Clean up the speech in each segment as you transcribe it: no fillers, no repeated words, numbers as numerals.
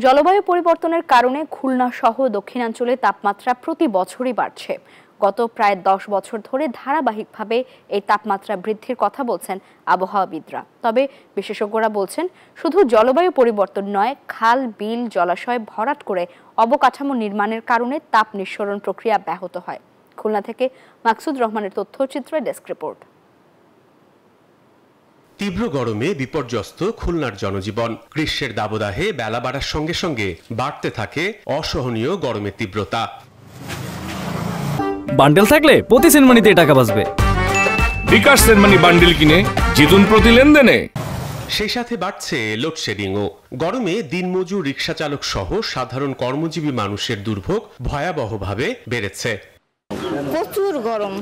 জলবায়ু পরিবর্তনের কারণে খুলনা সহ দক্ষিণাঞ্চলে তাপমাত্রা প্রতি বছরই বাড়ছে। গত প্রায় 10 বছর ধরে ধারাবাহিকভাবে এই তাপমাত্রা বৃদ্ধির কথা বলছেন আবহাওয়াবিদরা। তবে বিশেষজ্ঞরা বলছেন, শুধু জলবায়ু পরিবর্তন নয়, খাল, বিল, জলাশয় ভরাট করে অবকাঠামো নির্মাণের কারণে তাপ নিঃসরণ প্রক্রিয়া ব্যাহত হয়। খুলনা থেকে মাকসুদ রহমানের তথ্যচিত্রে ডেস্ক রিপোর্ট। তীব্র গরমে বিপর্যস্ত খুলনার জনজীবন। গ্রীষ্মের দাবদাহে বেলা বাড়ার সঙ্গে সঙ্গে বাড়তে থাকে অসহনীয় গরমের তীব্রতা। বান্ডেল থাকলে প্রতি সেনমানিতে টাকা বাঁচবে। বিকাশ সেনমানি বান্ডেল কিনে জিতুন প্রতি লেনদেনে। সেই সাথে বাড়ছে লোডশেডিংও। গরমে দিনমজুর, রিক্সা চালক সহ সাধারণ কর্মজীবী মানুষের দুর্ভোগ ভয়াবহভাবে বেড়েছে। প্রচুর গরম,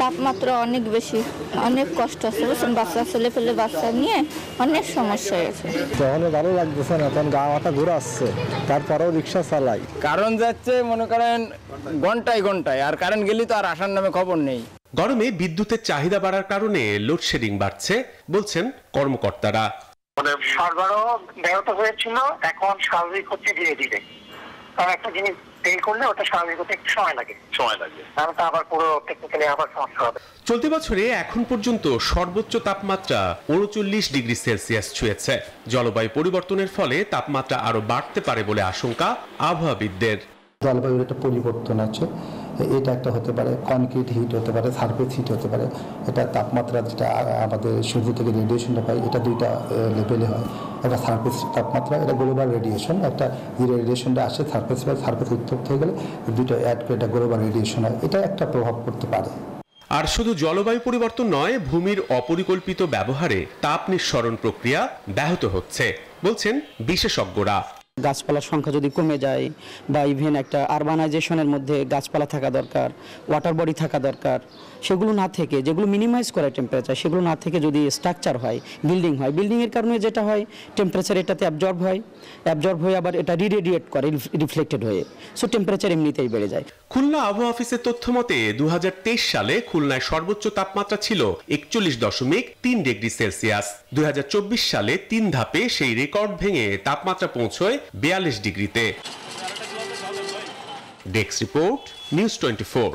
তাপমাত্রা অনেক বেশি, অনেক কষ্ট আছে। বাচ্চা ছেলে ফেলে বাচ্চা নিয়ে অনেক সমস্যা হয়েছে। যখন ভালো লাগতেছে না, তখন গা মাথা ঘুরে আসছে, তারপরেও রিক্সা চালাই। কারণ যাচ্ছে মনে করেন ঘন্টায় ঘন্টায়, আর কারেন্ট গেলে তো আর আসার নামে খবর নেই। গরমে বিদ্যুতের চাহিদা বাড়ার কারণে লোডশেডিং বাড়ছে বলছেন কর্মকর্তারা। সরবরাহ ব্যাহত হয়েছিল, এখন স্বাভাবিক হচ্ছে ধীরে ধীরে। কারণ একটা জিনিস দেরি করলে ওটা স্বাভাবিক হতে একটু সময় লাগে। তাহলে তো আবার পুরো টেকনিক্যালি আবার সমস্যা হবে। চলতি বছরে এখন পর্যন্ত সর্বোচ্চ তাপমাত্রা 39 ডিগ্রি সেলসিয়াস ছুঁয়েছে। জলবায়ু পরিবর্তনের ফলে তাপমাত্রা আরো বাড়তে পারে বলে আশঙ্কা আবহাওয়াবিদদের। জলবায়ুর একটা পরিবর্তন আছে, এটা একটা হতে পারে কনক্রিট হিট হতে পারে, সারফেস হিট হতে পারে। এটা তাপমাত্রা যেটা আমাদের সূর্য থেকে রেডিয়েশনটা পাই, এটা দুইটা লেভেলে হয়। একটা সারফেস তাপমাত্রা, এটা গ্লোবাল রেডিয়েশন। একটা যে রেডিয়েশনটা আসে সারফেস বা সারফেস উত্তপ্ত হয়ে গেলে দুইটা অ্যাড করে এটা গ্লোবাল রেডিয়েশন হয়। এটা একটা প্রভাব পড়তে পারে। আর শুধু জলবায়ু পরিবর্তন নয়, ভূমির অপরিকল্পিত ব্যবহারে তাপ নিঃসরণ প্রক্রিয়া ব্যাহত হচ্ছে বলছেন বিশেষজ্ঞরা। গাছপালার সংখ্যা যদি কমে যায় বা ইভেন একটা আরবানাইজেশনের মধ্যে গাছপালা থাকা দরকার, ওয়াটার বডি থাকা দরকার, সেগুলো না থেকে, যেগুলো মিনিমাইজ করে টেম্পারেচার, সেগুলো না থেকে যদি স্ট্রাকচার হয়, বিল্ডিং হয়, বিল্ডিংয়ের কারণে যেটা হয় টেম্পারেচার এটাতে অ্যাবজর্ব হয়ে আবার এটা রিরেডিয়েট করে রিফ্লেক্টেড হয়ে, সো টেম্পারেচার এমনিতেই বেড়ে যায়। খুলনা আবহাওয়া অফিসের তথ্য মতে 2023 সালে খুলনায় সর্বোচ্চ তাপমাত্রা ছিল 41.3 ডিগ্রি সেলসিয়াস। 2024 সালে 3 ধাপে সেই রেকর্ড ভেঙে তাপমাত্রা পৌঁছয় 42 ডিগ্রিতে। Desk report, news 24।